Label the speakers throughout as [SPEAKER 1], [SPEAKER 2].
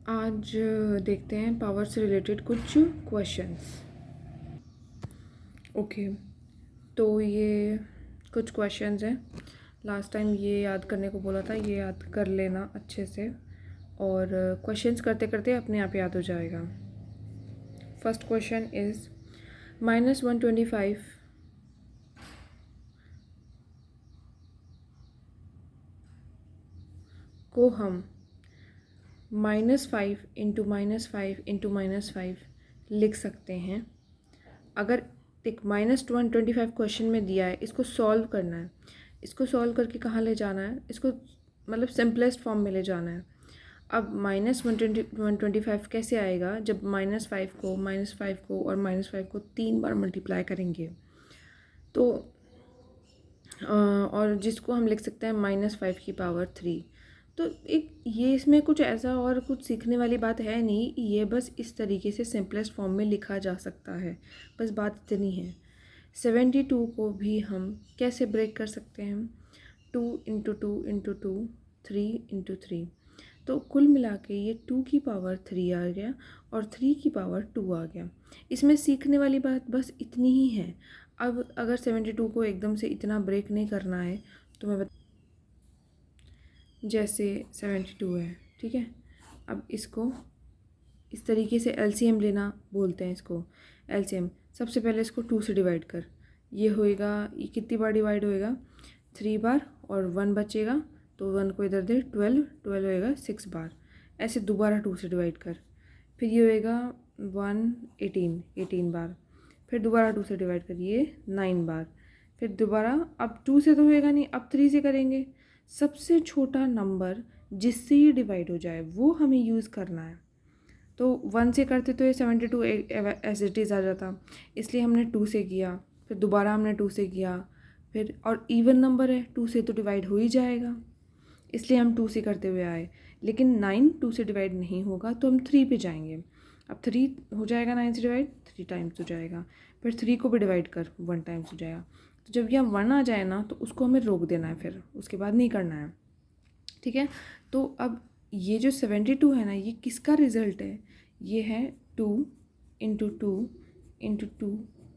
[SPEAKER 1] आज देखते हैं पावर से रिलेटेड कुछ क्वेश्चंस। ओके, तो ये कुछ क्वेश्चंस हैं। लास्ट टाइम ये याद करने को बोला था, ये याद कर लेना अच्छे से और क्वेश्चंस करते करते अपने आप याद हो जाएगा। फर्स्ट क्वेश्चन इज़ -125 को हम -5 इंटू -5 इंटू -5 लिख सकते हैं। अगर एक -125 क्वेश्चन में दिया है, इसको सॉल्व करना है। इसको सॉल्व करके कहाँ ले जाना है, इसको मतलब सिंपलेस्ट फॉर्म में ले जाना है। अब -125 कैसे आएगा, जब -5 को और -5 को 3 बार मल्टीप्लाई करेंगे तो और जिसको हम लिख सकते हैं -5 की पावर 3। तो एक ये इसमें कुछ ऐसा और कुछ सीखने वाली बात है नहीं, ये बस इस तरीके से सिंपलेस्ट फॉर्म में लिखा जा सकता है, बस बात इतनी है। 72 को भी हम कैसे ब्रेक कर सकते हैं, 2 इंटू 2 इंटू 2, 3 इंटू 3। तो कुल मिला के ये 2 की पावर 3 आ गया और 3 की पावर 2 आ गया। इसमें सीखने वाली बात बस इतनी ही है। अब अगर 72 को एकदम से इतना ब्रेक नहीं करना है तो मैं जैसे 72 है, ठीक है। अब इसको इस तरीके से एलसीएम लेना बोलते हैं इसको। एलसीएम सबसे पहले इसको 2 से डिवाइड कर, ये होएगा, ये कितनी बार डिवाइड होएगा, 3 बार, और 1 बचेगा तो 1 को इधर दे, 12 होएगा 6 बार। ऐसे दोबारा 2 से डिवाइड कर, फिर ये होएगा 18 बार, फिर दोबारा 2 से डिवाइड करिए 9 बार, फिर दोबारा, अब 2 से तो होएगा नहीं, अब 3 से करेंगे। सबसे छोटा नंबर जिससे ये डिवाइड हो जाए वो हमें यूज़ करना है। तो 1 से करते तो ये 72 एज इट इज़ आ जाता, इसलिए हमने 2 से किया, फिर दोबारा हमने 2 से किया, फिर और इवन नंबर है 2 से तो डिवाइड हो ही जाएगा, इसलिए हम 2 से करते हुए आए। लेकिन 9 2 से डिवाइड नहीं होगा तो हम 3 पे जाएंगे। अब 3 हो जाएगा 9 से डिवाइड, 3 टाइम्स हो जाएगा, फिर 3 को भी डिवाइड कर 1 टाइम्स हो जाएगा। तो जब यहाँ 1 आ जाए ना तो उसको हमें रोक देना है, फिर उसके बाद नहीं करना है, ठीक है। तो अब ये जो 72 है ना, ये किसका रिजल्ट है, ये है 2 इंटू 2 इंटू 2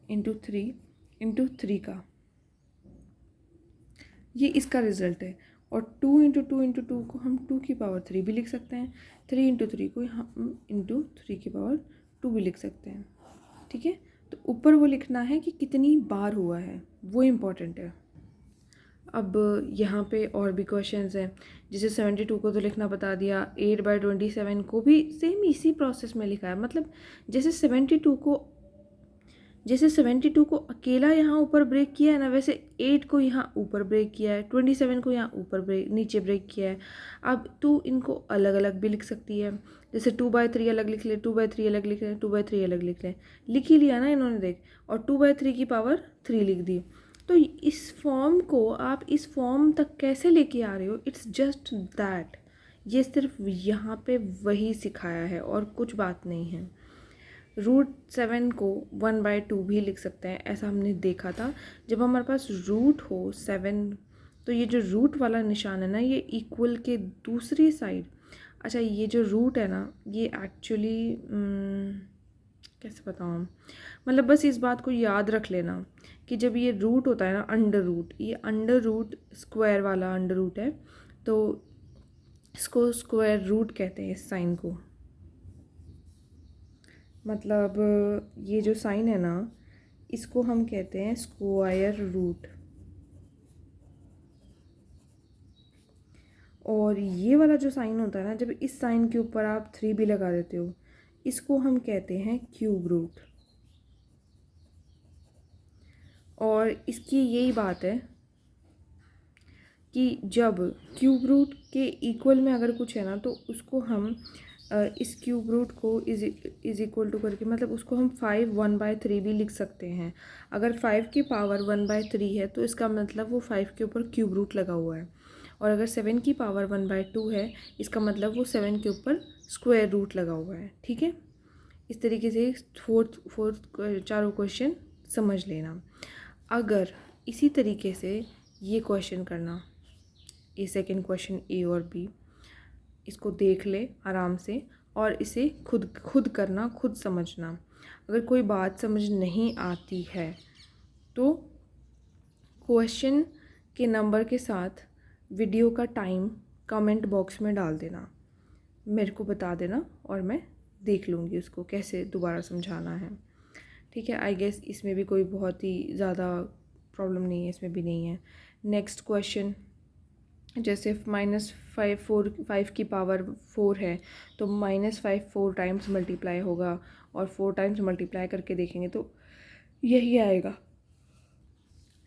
[SPEAKER 1] इंटू 3 इंटू 3 का, ये इसका रिजल्ट है। और 2 इंटू 2 इंटू 2 को हम 2 की पावर 3 भी लिख सकते हैं, 3 इंटू 3 को हम इंटू 3 की पावर 2 भी लिख सकते हैं, ठीक है। तो ऊपर वो लिखना है कि कितनी बार हुआ है, वो इम्पॉर्टेंट है। अब यहाँ पे और भी क्वेश्चंस हैं, जैसे 72 को तो लिखना बता दिया, 8/27 को भी सेम इसी प्रोसेस में लिखा है। मतलब जैसे 72 को अकेला यहाँ ऊपर ब्रेक किया है ना, वैसे 8 को यहाँ ऊपर ब्रेक किया है, 27 को यहाँ ऊपर नीचे ब्रेक किया है। अब तू इनको अलग अलग भी लिख सकती है, जैसे 2/3 अलग लिख ले, 2/3 अलग लिख ले, 2/3 अलग लिख ले, लिख ही लिया ना इन्होंने, देख, और 2/3 की पावर 3 लिख दी। तो इस फॉर्म को आप इस फॉर्म तक कैसे लेके आ रहे हो, इट्स जस्ट दैट, ये सिर्फ यहाँ पे वही सिखाया है और कुछ बात नहीं है। √7 को 1/2 भी लिख सकते हैं, ऐसा हमने देखा था। जब हमारे पास रूट हो 7, तो ये जो रूट वाला निशान है ना, ये इक्वल के दूसरी साइड, अच्छा ये जो रूट है ना, ये एक्चुअली कैसे बताऊँ, मतलब बस इस बात को याद रख लेना कि जब ये रूट होता है ना, अंडर रूट, ये अंडर रूट स्क्वायर वाला अंडर रूट है, तो इसको स्क्वायर रूट कहते हैं इस साइन को। मतलब ये जो साइन है ना, इसको हम कहते हैं स्क्वायर रूट, और ये वाला जो साइन होता है ना, जब इस साइन के ऊपर आप 3 भी लगा देते हो, इसको हम कहते हैं क्यूब रूट। और इसकी यही बात है कि जब क्यूब रूट के इक्वल में अगर कुछ है ना, तो उसको हम इस क्यूब रूट को इज इक्वल टू करके, मतलब उसको हम 5 1/3 भी लिख सकते हैं। अगर 5 की पावर 1/3 है तो इसका मतलब वो 5 के ऊपर क्यूब रूट लगा हुआ है, और अगर 7 की पावर 1/2 है, इसका मतलब वो 7 के ऊपर स्क्वायर रूट लगा हुआ है, ठीक है। इस तरीके से फोर्थ चारों क्वेश्चन समझ लेना। अगर इसी तरीके से ये क्वेश्चन करना, ये सेकंड क्वेश्चन ए और बी, इसको देख ले आराम से, और इसे खुद करना, खुद समझना। अगर कोई बात समझ नहीं आती है तो क्वेश्चन के नंबर के साथ वीडियो का टाइम कमेंट बॉक्स में डाल देना, मेरे को बता देना और मैं देख लूँगी उसको कैसे दोबारा समझाना है। ठीक है, आई गेस इसमें भी कोई बहुत ही ज़्यादा प्रॉब्लम नहीं है, इसमें भी नहीं है। नेक्स्ट क्वेश्चन, जैसे -5 की पावर 4 है तो -5 4 टाइम्स मल्टीप्लाई होगा और 4 टाइम्स मल्टीप्लाई करके देखेंगे तो यही आएगा,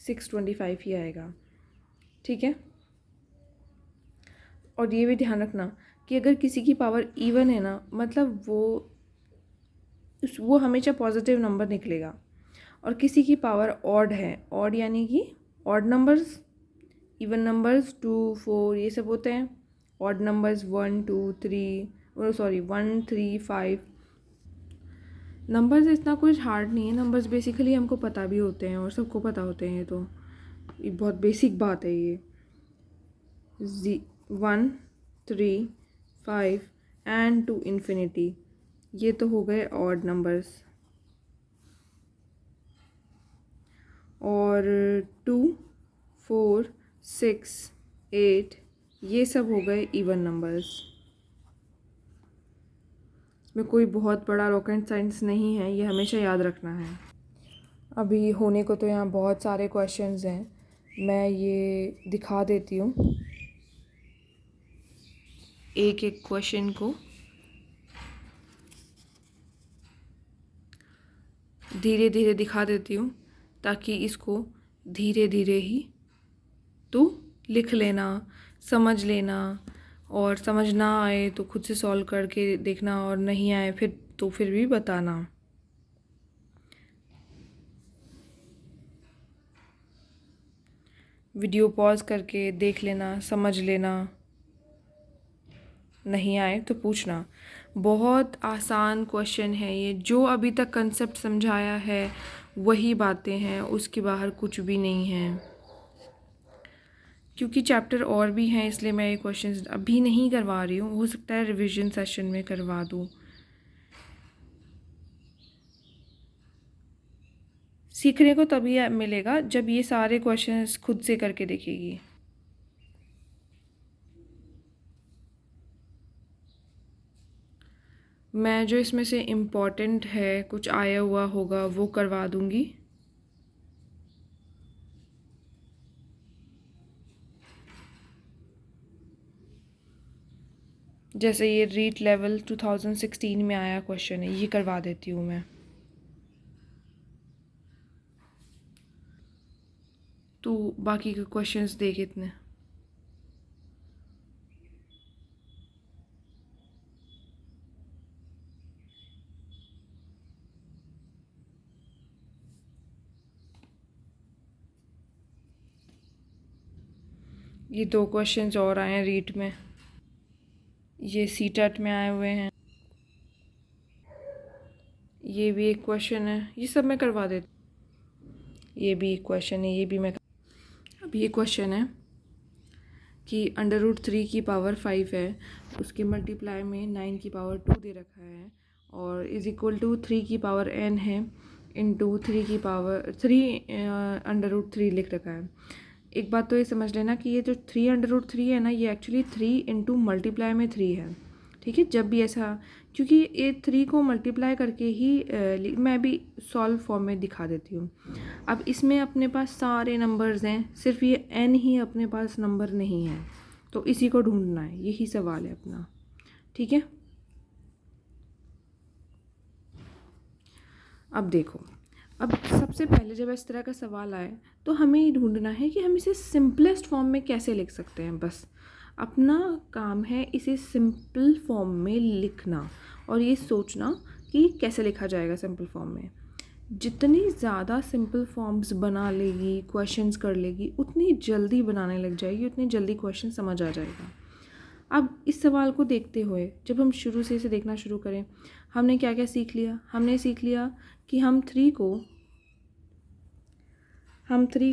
[SPEAKER 1] 625 ही आएगा। ठीक है, और ये भी ध्यान रखना कि अगर किसी की पावर इवन है ना, मतलब वो हमेशा पॉजिटिव नंबर निकलेगा, और किसी की पावर ऑड है, ऑड यानी कि ऑड नंबर्स, इवन नंबर्स 2 4 ये सब होते हैं, ऑड नंबर्स 1 2 3 सॉरी 1 3 5। नंबर्स इतना कुछ हार्ड नहीं है, नंबर्स बेसिकली हमको पता भी होते हैं और सबको पता होते हैं, तो ये बहुत बेसिक बात है ये। 1 3 5 एंड टू इन्फिनिटी, ये तो हो गए ऑड नंबर्स, और 2 4 6 8 ये सब हो गए इवन नंबर्स। इसमें कोई बहुत बड़ा रॉकेट साइंस नहीं है, ये हमेशा याद रखना है। अभी होने को तो यहाँ बहुत सारे क्वेश्चंस हैं, मैं ये दिखा देती हूँ एक एक क्वेश्चन को, धीरे धीरे दिखा देती हूँ ताकि इसको धीरे धीरे ही तो लिख लेना, समझ लेना, और समझ ना आए तो खुद से सॉल्व करके देखना, और नहीं आए फिर भी बताना। वीडियो पॉज करके देख लेना, समझ लेना, नहीं आए तो पूछना। बहुत आसान क्वेश्चन है ये, जो अभी तक कंसेप्ट समझाया है वही बातें हैं, उसके बाहर कुछ भी नहीं है। क्योंकि चैप्टर और भी हैं इसलिए मैं ये क्वेश्चंस अभी नहीं करवा रही हूँ, हो सकता है रिवीजन सेशन में करवा दूँ। सीखने को तभी मिलेगा जब ये सारे क्वेश्चंस खुद से करके देखेगी। मैं जो इसमें से इम्पॉर्टेंट है कुछ आया हुआ होगा वो करवा दूँगी। जैसे ये रीट लेवल 2016 में आया क्वेश्चन है, ये करवा देती हूँ मैं। तो बाकी के क्वेश्चंस देख इतने। ये 2 क्वेश्चंस और आए हैं रीट में, ये सीटेट में आए हुए हैं। ये भी एक क्वेश्चन है, ये सब मैं करवा देती। ये भी एक क्वेश्चन है, ये भी मैं। अब ये क्वेश्चन है कि √3 की पावर 5 है, उसके मल्टीप्लाई में 9 की पावर 2 दे रखा है, और इज़ इक्वल टू 3 की पावर n है इंटू 3 की पावर 3 √3 लिख रखा है। एक बात तो ये समझ लेना कि ये जो 3 √3 है ना, ये एक्चुअली 3 इंटू मल्टीप्लाई में 3 है। ठीक है, जब भी ऐसा, क्योंकि ये 3 को मल्टीप्लाई करके ही मैं भी सॉल्व फॉर्म में दिखा देती हूँ। अब इसमें अपने पास सारे नंबर्स हैं, सिर्फ ये n ही अपने पास नंबर नहीं है, तो इसी को ढूंढना है, यही सवाल है अपना। ठीक है, अब देखो, अब सबसे पहले जब इस तरह का सवाल आए तो हमें ये ढूंढना है कि हम इसे सिंपलेस्ट फॉर्म में कैसे लिख सकते हैं। बस अपना काम है इसे सिंपल फॉर्म में लिखना और ये सोचना कि कैसे लिखा जाएगा सिंपल फॉर्म में। जितनी ज़्यादा सिंपल फॉर्म्स बना लेगी, क्वेश्चंस कर लेगी, उतनी जल्दी बनाने लग जाएगी, उतनी जल्दी क्वेश्चन समझ आ जाएगा। अब इस सवाल को देखते हुए जब हम शुरू से इसे देखना शुरू करें, हमने क्या क्या सीख लिया? हमने सीख लिया कि हम 3 को √3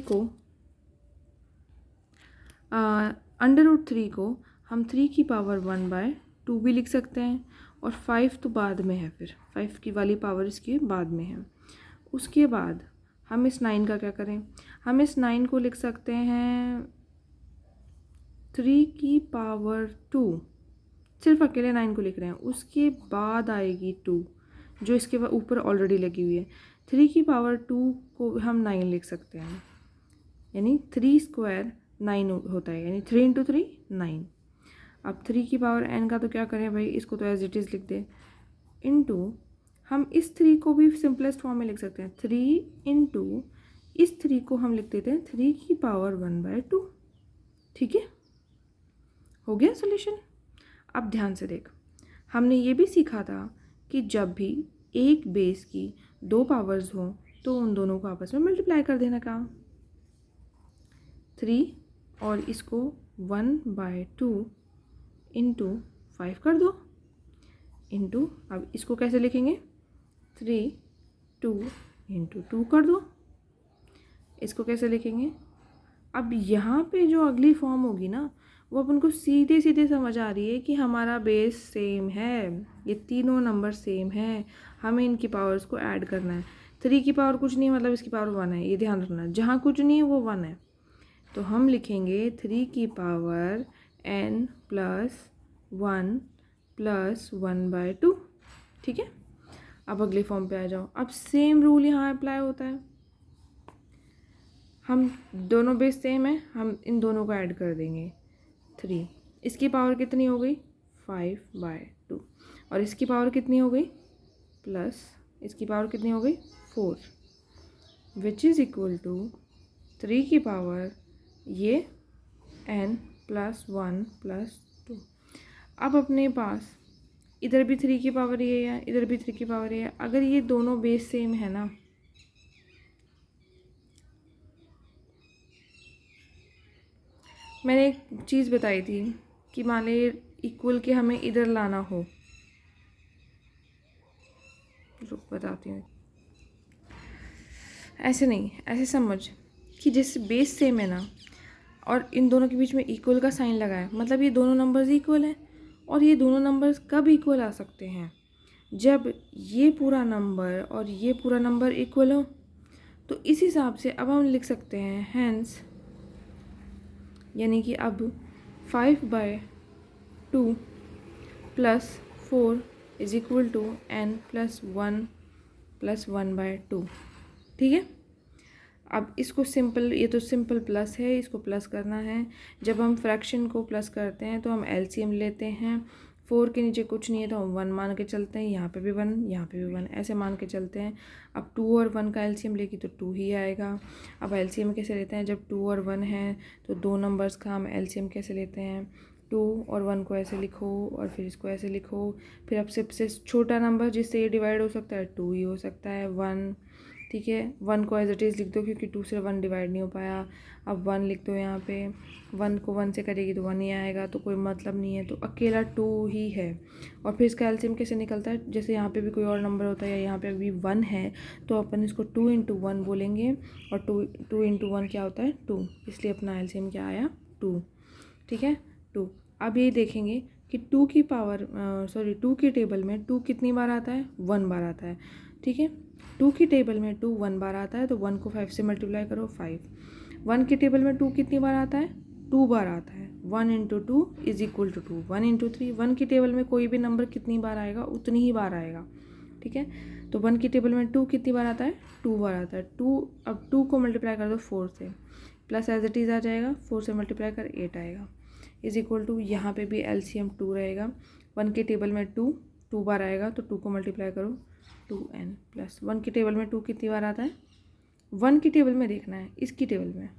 [SPEAKER 1] को हम 3 की पावर 1/2 भी लिख सकते हैं, और 5 तो बाद में है, फिर 5 की वाली पावर इसकी बाद में है। उसके बाद हम इस 9 का क्या करें, हम इस 9 को लिख सकते हैं 3 की पावर 2, सिर्फ अकेले 9 को लिख रहे हैं। उसके बाद आएगी 2 जो इसके ऊपर ऑलरेडी लगी हुई है। 3 की पावर 2 को हम 9 लिख सकते हैं, यानी 3 स्क्वायर 9 होता है, यानी 3 इंटू 3 9। अब 3 की पावर n का तो क्या करें भाई, इसको तो एज इट इज़ लिख दें, इंटू हम इस 3 को भी सिंपलेस्ट फॉर्म में लिख सकते हैं, 3 इंटू इस 3 को हम लिख देते हैं 3 की पावर 1/2। ठीक है, हो गया सोल्यूशन। अब ध्यान से देख, हमने ये भी सीखा था कि जब भी एक बेस की 2 पावर्स हों तो उन दोनों को आपस में मल्टीप्लाई कर देना का, 3 और इसको 1/2 इंटू 5 कर दो, इंटू अब इसको कैसे लिखेंगे, 3 2 इंटू 2 कर दो, इसको कैसे लिखेंगे। अब यहाँ पे जो अगली फॉर्म होगी ना, वो अपन को सीधे सीधे समझ आ रही है कि हमारा बेस सेम है, ये तीनों नंबर सेम है, हमें इनकी पावर्स को ऐड करना है। 3 की पावर कुछ नहीं है, मतलब इसकी पावर 1 है, ये ध्यान रखना, जहाँ कुछ नहीं है वो 1 है। तो हम लिखेंगे 3 की पावर n प्लस 1 प्लस 1/2। ठीक है, अब अगले फॉर्म पे आ जाओ। अब सेम रूल यहाँ अप्लाई होता है, हम दोनों बेस सेम है, हम इन दोनों को ऐड कर देंगे। 3, इसकी पावर कितनी हो गई 5/2, और इसकी पावर कितनी हो गई प्लस इसकी पावर कितनी हो गई 4, विच इज़ इक्वल टू 3 की पावर ये n प्लस 1 प्लस 2। अब अपने पास इधर भी 3 की पावर ये है, इधर भी 3 की पावर ये है। अगर ये दोनों बेस सेम है ना, मैंने एक चीज़ बताई थी कि मान ली इक्वल के हमें इधर लाना हो, रुक बताती हूँ, ऐसे नहीं, ऐसे समझ कि जैसे बेस सेम है ना और इन दोनों के बीच में इक्वल का साइन लगा है, मतलब ये दोनों नंबर्स इक्वल हैं। और ये दोनों नंबर्स कब इक्वल आ सकते हैं, जब ये पूरा नंबर और ये पूरा नंबर इक्वल हो। तो इस हिसाब से अब हम लिख सकते हैं हैंस, यानी कि अब 5/2 plus 4 is equal to n plus 1 plus 1/2। ठीक है, अब इसको सिंपल, ये तो सिंपल प्लस है, इसको प्लस करना है। जब हम फ्रैक्शन को प्लस करते हैं तो हम एलसीएम लेते हैं, 4 के नीचे कुछ नहीं है तो हम 1 मान के चलते हैं, यहाँ पे भी 1 यहाँ पे भी 1 ऐसे मान के चलते हैं। अब 2 और 1 का एलसीएम लेगी तो 2 ही आएगा। अब एलसीएम कैसे लेते हैं, जब 2 और 1 है तो दो नंबर्स का हम एलसीएम कैसे लेते हैं, 2 और 1 को ऐसे लिखो और फिर इसको ऐसे लिखो। फिर अब सबसे छोटा नंबर जिससे ये डिवाइड हो सकता है 2 ही हो सकता है, 1। ठीक है, 1 को एज इट इज़ लिख दो क्योंकि 2 से 1 डिवाइड नहीं हो पाया। अब 1 लिख दो यहाँ पे, 1 को 1 से करेगी तो 1 ही आएगा, तो कोई मतलब नहीं है, तो अकेला 2 ही है। और फिर इसका एलसीएम कैसे निकलता है, जैसे यहाँ पे भी कोई और नंबर होता है या यहाँ पे भी 1 है तो अपन इसको 2 इंटू 1 बोलेंगे, और 2 इंटू 1 क्या होता है 2, इसलिए अपना एलसीएम क्या आया 2। ठीक है, 2। अब ये देखेंगे कि 2 की पावर 2 की टेबल में 2 कितनी बार आता है, 1 बार आता है। ठीक है, 2 की टेबल में 2 1 बार आता है तो 1 को 5 से मल्टीप्लाई करो 5। 1 की टेबल में 2 कितनी बार आता है, 2 बार आता है, 1 into 2 is equal to 2, 1 into 3। 1 की टेबल में कोई भी नंबर कितनी बार आएगा उतनी ही बार आएगा। ठीक है, तो 1 की टेबल में 2 कितनी बार आता है, 2 बार आता है। 2, अब 2 को मल्टीप्लाई कर दो 4 से, प्लस एज इट इज़ आ जाएगा, 4 से मल्टीप्लाई कर 8 आएगा, इज इक्वल टू यहाँ पे भी एलसीएम 2 रहेगा। 1 की टेबल में 2 बार आएगा तो 2 को मल्टीप्लाई करो 2n प्लस 1 की टेबल में 2 कितनी बार आता है, 1 की टेबल में देखना है, इसकी टेबल में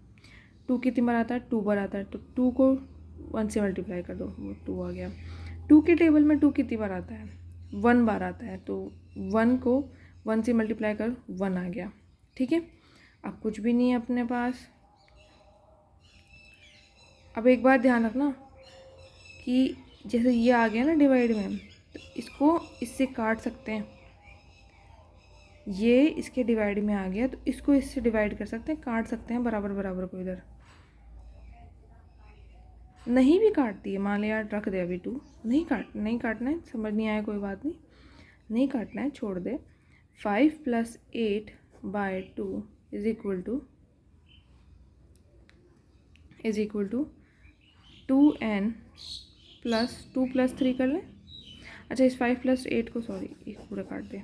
[SPEAKER 1] 2 कितनी बार आता है, 2 बार आता है, तो 2 को 1 से मल्टीप्लाई कर दो, वो 2 आ गया। 2 की टेबल में 2 कितनी बार आता है, 1 बार आता है, तो 1 को 1 से मल्टीप्लाई कर 1 आ गया। ठीक है, अब कुछ भी नहीं है अपने पास। अब एक बार ध्यान रखना कि जैसे ये आ गया ना डिवाइड में, तो इसको इससे काट सकते हैं, ये इसके डिवाइड में आ गया तो इसको इससे डिवाइड कर सकते हैं, काट सकते हैं बराबर बराबर को इधर। नहीं भी काटती है, मान लिया रख दे अभी 2, नहीं काटना है, समझ नहीं आया कोई बात नहीं, नहीं काटना है, छोड़ दे। 5 + 8/2 इज इक्वल टू 2n + 2 + 3 कर लें। अच्छा, इस 5 + 8 को, सॉरी एक पूरा काट दे,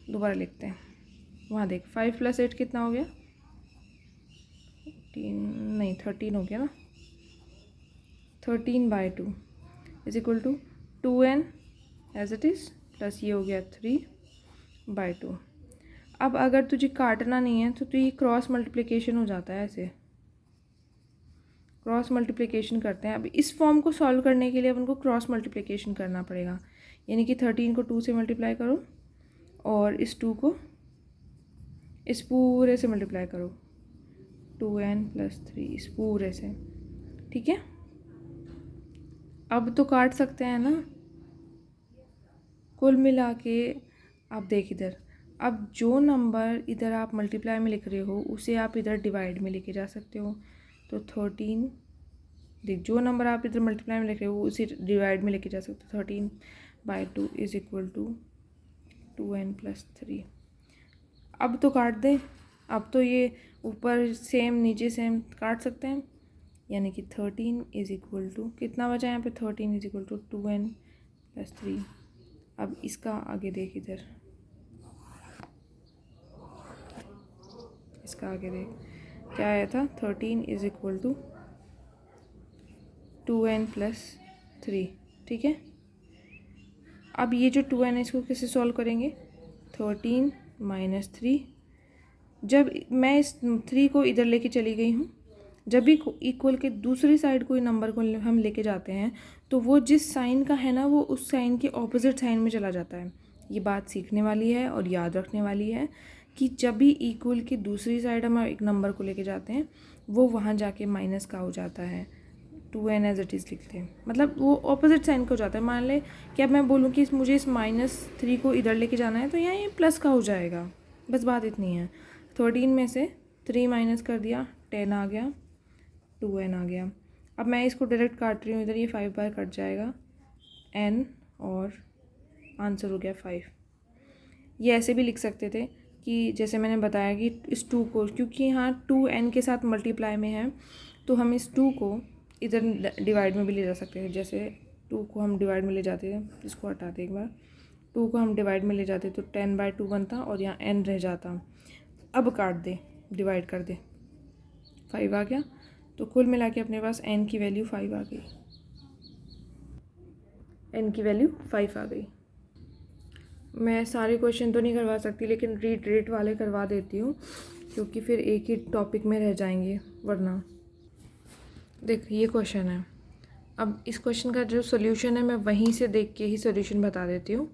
[SPEAKER 1] दोबारा लिखते हैं। वहाँ देख, 5 + 8 कितना हो गया, 13 हो गया ना। 13/2 is equal to 2n as it is plus ये हो गया 3/2। अब अगर तुझे काटना नहीं है तो ये क्रॉस मल्टीप्लिकेशन हो जाता है, ऐसे क्रॉस मल्टीप्लिकेशन करते हैं। अब इस फॉर्म को सॉल्व करने के लिए अपन को क्रॉस मल्टीप्लिकेशन करना पड़ेगा, यानी कि 13 को 2 से मल्टीप्लाई करो और इस 2 को इस पूरे से मल्टीप्लाई करो, 2n + 3 इस पूरे से, ठीक है। अब तो काट सकते हैं ना कुल मिला के। आप देख इधर, अब जो नंबर इधर आप मल्टीप्लाई में लिख रहे हो उसे आप इधर डिवाइड में लेके जा सकते हो। तो 13, देख जो नंबर आप इधर मल्टीप्लाई में लिख रहे हो उसे डिवाइड में लेके जा सकते हो। 13/2 इज इक्वल टू 2n + 3। अब तो काट दे, अब तो ये ऊपर सेम नीचे सेम काट सकते हैं, यानी कि 13 इज इक्वल टू कितना बचा यहाँ पे, 13 इज इक्वल टू 2n + 3। अब इसका आगे देख इधर, इसका आगे देख क्या आया था, 13 इज इक्वल टू 2n + 3, ठीक है। अब ये जो 2n है इसको कैसे सॉल्व करेंगे, 13 - 3। जब मैं इस 3 को इधर लेके चली गई हूँ, जब भी इक्वल के दूसरी साइड कोई नंबर को हम लेके जाते हैं तो वो जिस साइन का है ना वो उस साइन के ऑपोजिट साइन में चला जाता है। ये बात सीखने वाली है और याद रखने वाली है कि जब भी इक्वल की दूसरी साइड हम एक नंबर को लेके जाते हैं वो वहाँ जाके माइनस का हो जाता है, 2n एज इट इज़ लिखते हैं, मतलब वो ऑपोजिट साइन का हो जाता है। मान ले कि अब मैं बोलूँ कि मुझे इस -3 को इधर लेके जाना है तो यहाँ ये प्लस का हो जाएगा, बस बात इतनी है। 13 में से 3 माइनस कर दिया, 10 आ गया, 2n आ गया। अब मैं इसको डायरेक्ट काट रही हूँ इधर, ये 5 बार कट जाएगा n और आंसर हो गया 5। ये ऐसे भी लिख सकते थे कि जैसे मैंने बताया कि इस 2 को, क्योंकि यहाँ 2n के साथ मल्टीप्लाई में है तो हम इस 2 को इधर डिवाइड में भी ले जा सकते हैं। जैसे 2 को हम डिवाइड में ले जाते हैं, इसको हटाते एक बार, 2 को हम डिवाइड में ले जाते तो 10/2 बनता और यहाँ n रह जाता। अब काट दे, डिवाइड कर दे, 5 आ गया। तो कुल मिला के अपने पास n की वैल्यू 5 आ गई, n की वैल्यू 5 आ गई। मैं सारे क्वेश्चन तो नहीं करवा सकती लेकिन रीट वाले करवा देती हूँ क्योंकि फिर एक ही टॉपिक में रह जाएंगे वरना। देख ये क्वेश्चन है, अब इस क्वेश्चन का जो सोल्यूशन है मैं वहीं से देख के ही सोल्यूशन बता देती हूँ,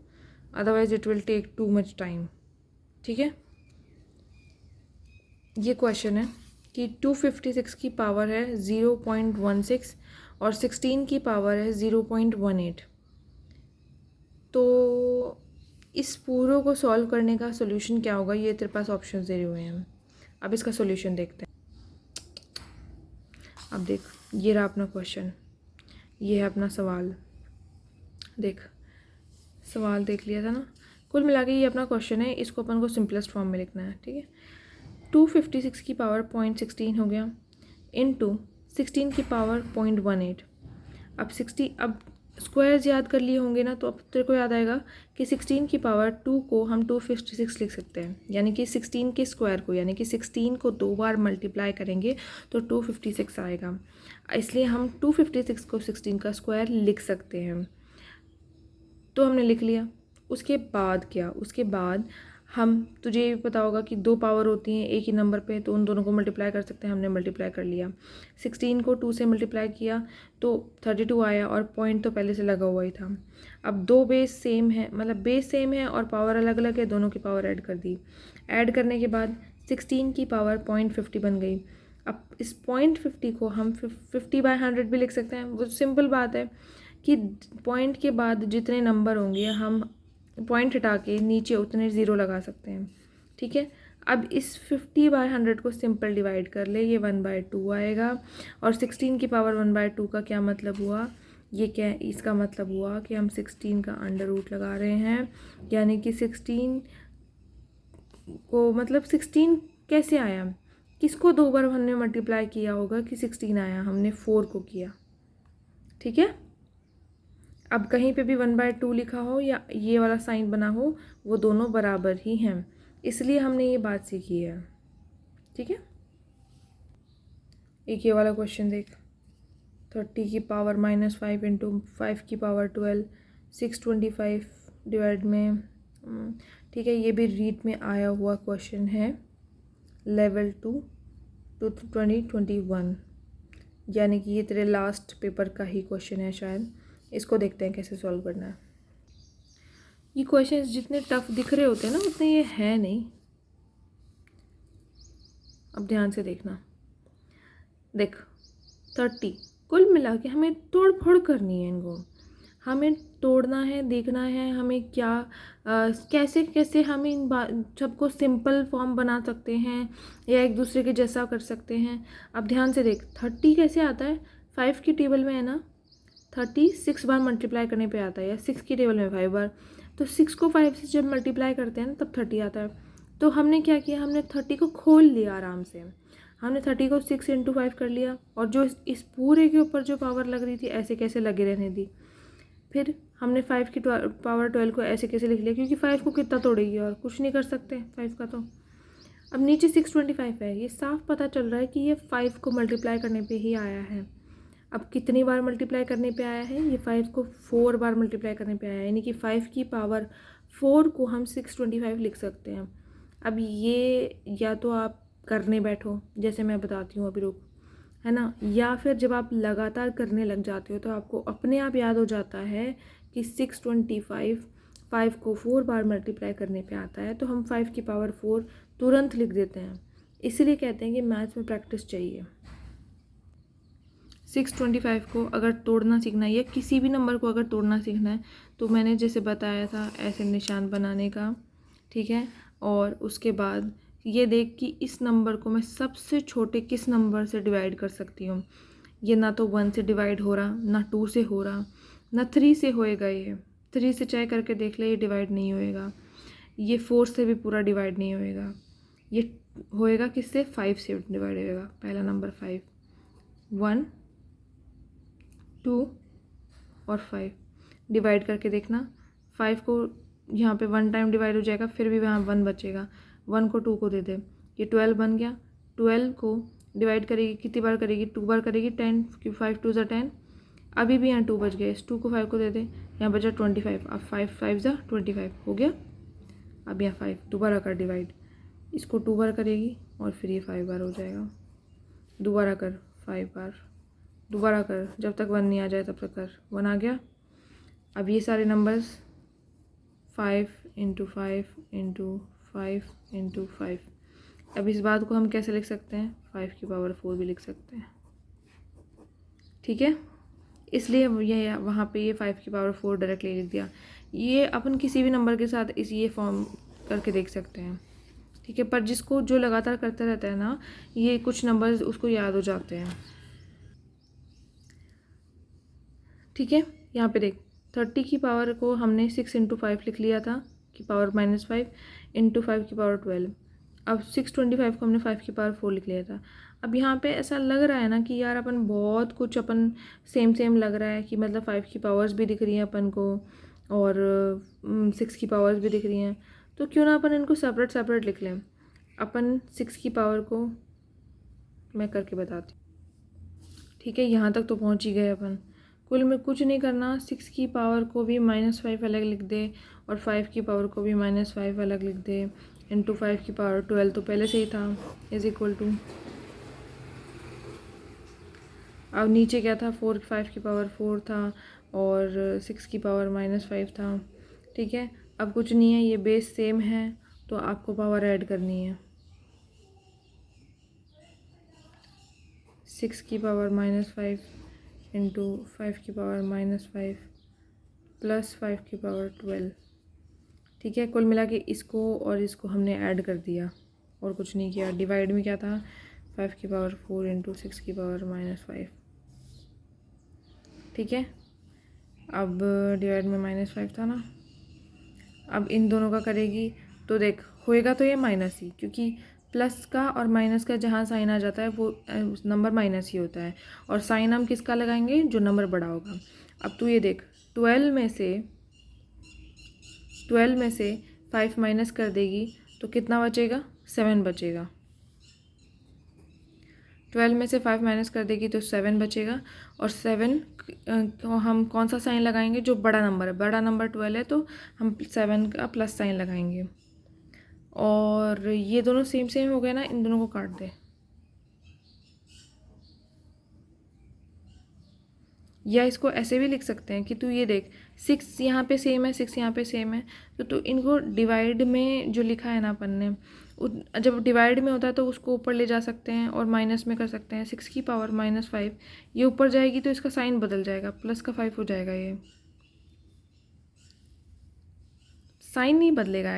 [SPEAKER 1] otherwise it will take too much time, ठीक है। ये क्वेश्चन है कि 256 की पावर है 0.16 और 16 की पावर है 0.18। तो इस पूरे को सॉल्व करने का सोल्यूशन क्या होगा, ये तेरे पास ऑप्शन दे हुए हैं। अब इसका सोल्यूशन देखते हैं। अब देख ये रहा अपना क्वेश्चन, ये है अपना सवाल, देख सवाल देख लिया था ना। कुल मिला के ये अपना क्वेश्चन है, इसको अपन को सिंपलेस्ट फॉर्म में लिखना है, ठीक है। 256 की पावर 0.16 हो गया इनटू 16 की पावर 0.18। अब स्क्वायर्स याद कर लिए होंगे ना, तो अब तेरे को याद आएगा कि 16 की पावर 2 को हम 256 लिख सकते हैं, यानी कि 16 के स्क्वायर को, यानी कि 16 को 2 बार मल्टीप्लाई करेंगे तो 256 आएगा, इसलिए हम 256 को 16 का स्क्वायर लिख सकते हैं। तो हमने लिख लिया। उसके बाद क्या, उसके बाद हम, तुझे ये पता होगा कि 2 पावर होती हैं एक ही नंबर पे, तो उन दोनों को मल्टीप्लाई कर सकते हैं, हमने मल्टीप्लाई कर लिया। 16 को 2 से मल्टीप्लाई किया तो 32 आया और पॉइंट तो पहले से लगा हुआ ही था। अब 2 बेस सेम है, मतलब बेस सेम है और पावर अलग अलग है, दोनों की पावर ऐड कर दी। ऐड करने के बाद 16 की पावर 0.50 बन गई। अब इस 0.50 को हम 50/100 भी लिख सकते हैं। वो सिंपल बात है कि पॉइंट के बाद जितने नंबर होंगे हम पॉइंट हटा के नीचे उतने ज़ीरो लगा सकते हैं, ठीक है। अब इस 50/100 को सिंपल डिवाइड कर ले, ये 1/2 आएगा। और 16 की पावर 1/2 का क्या मतलब हुआ, ये क्या इसका मतलब हुआ कि हम 16 का अंडर रूट लगा रहे हैं, यानी कि 16 को मतलब 16 कैसे आया, किसको 2 बार हमने मल्टीप्लाई किया होगा कि 16 आया, हमने 4 को किया। ठीक है, अब कहीं पे भी 1/2 लिखा हो या ये वाला साइन बना हो, वो दोनों बराबर ही हैं, इसलिए हमने ये बात सीखी है। ठीक है, एक ये वाला क्वेश्चन देख, 30 की पावर -5 इंटू 5 की पावर 12, 625 डिवाइड में। ठीक है, ये भी रीट में आया हुआ क्वेश्चन है, लेवल 2 2021, यानी कि ये तेरे लास्ट पेपर का ही क्वेश्चन है शायद। इसको देखते हैं कैसे सॉल्व करना है। ये क्वेश्चंस जितने टफ दिख रहे होते हैं ना, उतने ये है नहीं। अब ध्यान से देखना, देख 30 कुल मिला के हमें तोड़ फोड़ करनी है इनको, हमें तोड़ना है, देखना है हमें क्या कैसे कैसे हम इन सबको सिंपल फॉर्म बना सकते हैं या एक दूसरे के जैसा कर सकते हैं। अब ध्यान से देख, 30 कैसे आता है, 5 की टेबल में है ना, 30 6 बार मल्टीप्लाई करने पे आता है, या 6 की टेबल में 5 बार, तो 6 को 5 से जब मल्टीप्लाई करते हैं ना तब 30 आता है। तो हमने क्या किया, हमने 30 को खोल लिया आराम से, हमने 30 को 6 इंटू 5 कर लिया, और जो इस पूरे के ऊपर जो पावर लग रही थी ऐसे कैसे लगे रहने दी। फिर हमने 5 की पावर 12 को ऐसे कैसे लिख लिया, क्योंकि 5 को कितना तोड़ेगी और कुछ नहीं कर सकते 5 का। तो अब नीचे 625 है, ये साफ पता चल रहा है कि ये 5 को मल्टीप्लाई करने पे ही आया है। अब कितनी बार मल्टीप्लाई करने पे आया है, ये 5 को 4 बार मल्टीप्लाई करने पे आया है, यानी कि 5 की पावर 4 को हम 625 लिख सकते हैं। अब ये या तो आप करने बैठो जैसे मैं बताती हूँ अभी, रुक, है ना, या फिर जब आप लगातार करने लग जाते हो तो आपको अपने आप याद हो जाता है कि 625 5 को 4 बार मल्टीप्लाई करने पे आता है, तो हम 5 की पावर 4 तुरंत लिख देते हैं। इसीलिए कहते हैं कि मैथ्स में प्रैक्टिस चाहिए। 625 को अगर तोड़ना सीखना है या किसी भी नंबर को अगर तोड़ना सीखना है, तो मैंने जैसे बताया था ऐसे निशान बनाने का, ठीक है। और उसके बाद ये देख कि इस नंबर को मैं सबसे छोटे किस नंबर से डिवाइड कर सकती हूँ। ये ना तो 1 से डिवाइड हो रहा, ना 2 से हो रहा, ना 3 से होएगा। ये 3 से चाहे करके देख ले, ये डिवाइड नहीं होएगा। ये 4 से भी पूरा डिवाइड नहीं होएगा। ये होएगा किससे, 5 से डिवाइड होएगा। पहला नंबर 5, 1 2 और 5 डिवाइड करके देखना। 5 को यहाँ पे 1 टाइम डिवाइड हो जाएगा, फिर भी वहाँ 1 बचेगा। 1 को 2 को दे दे, ये 12 बन गया। 12 को डिवाइड करेगी, कितनी बार करेगी, 2 बार करेगी, 10, क्योंकि 5 2 ज़ा 10। अभी भी यहाँ 2 बच गए, इस 2 को 5 को दे दे, यहाँ बचा 25। अब 5 5 ज़ा 25 हो गया। अब यहाँ 5 दोबारा कर डिवाइड, इसको 2 बार करेगी और फिर ये 5 बार हो जाएगा। दोबारा कर 5 बार, दोबारा कर, जब तक 1 नहीं आ जाए तब तक कर। 1 आ गया। अब ये सारे नंबर्स 5 इंटू 5 इंटू 5 इंटू 5। अब इस बात को हम कैसे लिख सकते हैं, 5 की पावर 4 भी लिख सकते हैं, ठीक है। इसलिए ये वहाँ पे ये 5 की पावर 4 डायरेक्टली लिख दिया। ये अपन किसी भी नंबर के साथ ये फॉर्म करके देख सकते हैं, ठीक है। पर जिसको जो लगातार करता रहता है ना, ये कुछ नंबर्स उसको याद हो जाते हैं, ठीक है। यहाँ पे देख, 30 की पावर को हमने 6 इंटू 5 लिख लिया था की पावर -5 इंटू 5 की पावर 12। अब 625 को हमने 5 की पावर 4 लिख लिया था। अब यहाँ पे ऐसा लग रहा है ना कि यार अपन बहुत कुछ अपन सेम लग रहा है, कि मतलब 5 की पावर्स भी दिख रही हैं अपन को और 6 की पावर्स भी दिख रही हैं, तो क्यों ना अपन इनको सेपरेट लिख लें। अपन 6 की पावर को मैं करके बताती हूँ, ठीक है। यहाँ तक तो पहुँच ही गए अपन। कुल में कुछ नहीं करना, 6 की पावर को भी -5 अलग लिख दे और 5 की पावर को भी -5 अलग लिख दे, इंटू 5 की पावर 12 तो पहले से ही था, इज इक्वल टू, अब नीचे क्या था, 5 की पावर 4 था और 6 की पावर -5 था, ठीक है। अब कुछ नहीं है, ये बेस सेम है, तो आपको पावर ऐड करनी है। 6 की पावर -5 इंटू 5 की पावर -5 प्लस 5 की पावर 12, ठीक है। कुल मिला के इसको और इसको हमने ऐड कर दिया, और कुछ नहीं किया। डिवाइड में क्या था, 5 की पावर 4 इंटू 6 की पावर -5, ठीक है। अब डिवाइड में -5 था ना, अब इन दोनों का करेगी तो देख होएगा तो ये माइनस ही, क्योंकि प्लस का और माइनस का जहाँ साइन आ जाता है वो नंबर माइनस ही होता है। और साइन हम किसका लगाएंगे, जो नंबर बड़ा होगा। अब तू ये देख 12 में से 5 माइनस कर देगी तो कितना बचेगा, 7 बचेगा। 12 में से 5 माइनस कर देगी तो 7 बचेगा। और 7 तो हम कौन सा साइन लगाएंगे, जो बड़ा नंबर है, बड़ा नंबर 12 है तो हम 7 का प्लस साइन लगाएंगे। और ये दोनों सेम सेम हो गए ना, इन दोनों को काट दे। या इसको ऐसे भी लिख सकते हैं कि तू ये देख 6 यहाँ पे सेम है, 6 यहाँ पे सेम है, तो तू इनको डिवाइड में जो लिखा है ना अपन ने, जब डिवाइड में होता है तो उसको ऊपर ले जा सकते हैं और माइनस में कर सकते हैं। 6 की पावर -5 ये ऊपर जाएगी तो इसका साइन बदल जाएगा, प्लस का 5 हो जाएगा। ये साइन नहीं बदलेगा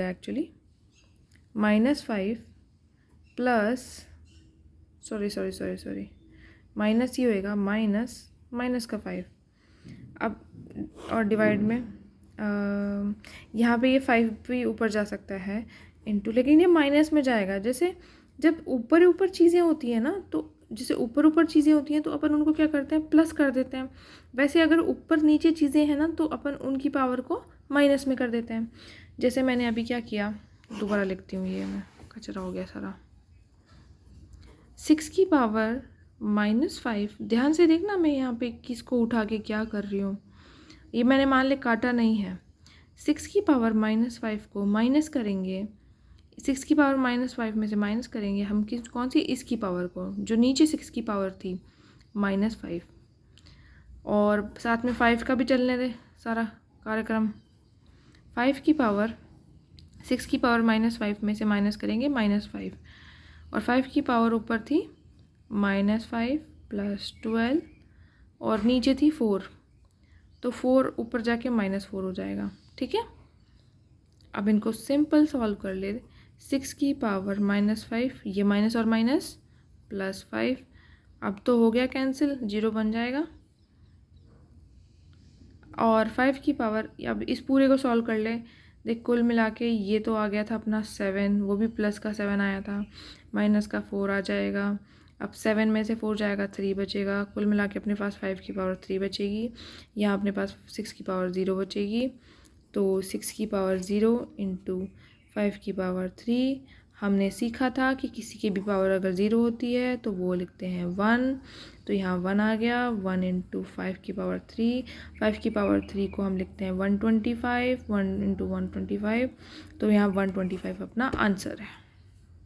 [SPEAKER 1] एक्चुअली, -5 प्लस सॉरी माइनस ही होएगा, माइनस का 5। अब और डिवाइड में यहाँ पे ये 5 भी ऊपर जा सकता है इंटू, लेकिन ये माइनस में जाएगा। जैसे जब ऊपर चीज़ें होती हैं ना, तो जैसे ऊपर चीज़ें होती हैं तो अपन उनको क्या करते हैं, प्लस कर देते हैं। वैसे अगर ऊपर नीचे चीज़ें हैं ना तो अपन उनकी पावर को माइनस में कर देते हैं। जैसे मैंने अभी क्या किया, दोबारा लिखती हूँ, ये मैं कचरा हो गया सारा। 6 की पावर -5, ध्यान से देखना मैं यहाँ पे किसको उठा के क्या कर रही हूँ। ये मैंने मान ले काटा नहीं है। 6 की पावर -5 को माइनस करेंगे, 6 की पावर -5 में से माइनस करेंगे हम कौन सी, इसकी पावर को, जो नीचे 6 की पावर थी -5। और साथ में 5 का भी चलने दे सारा कार्यक्रम। 5 की पावर 6 की पावर -5 में से माइनस करेंगे -5, और 5 की पावर ऊपर थी -5 प्लस 12 और नीचे थी 4, तो 4 ऊपर जाके -4 हो जाएगा, ठीक है। अब इनको सिंपल सॉल्व कर ले। 6 की पावर -5, ये माइनस और माइनस +5, अब तो हो गया कैंसिल, 0 बन जाएगा। और 5 की पावर, अब इस पूरे को सॉल्व कर ले, देख कुल मिला के ये तो आ गया था अपना 7, वो भी प्लस का 7 आया था, माइनस का 4 आ जाएगा। अब 7 में से 4 जाएगा, 3 बचेगा। कुल मिला के अपने पास 5 की पावर 3 बचेगी। यहाँ अपने पास 6 की पावर 0 बचेगी। तो 6 की पावर 0 इंटू 5 की पावर 3। हमने सीखा था कि किसी की भी पावर अगर 0 होती है तो वो लिखते हैं 1, तो यहाँ 1 आ गया। 1 इंटू 5 की पावर 3, 5 की पावर 3 को हम लिखते हैं 125, 1 इंटू 125, तो यहाँ 125 अपना आंसर है।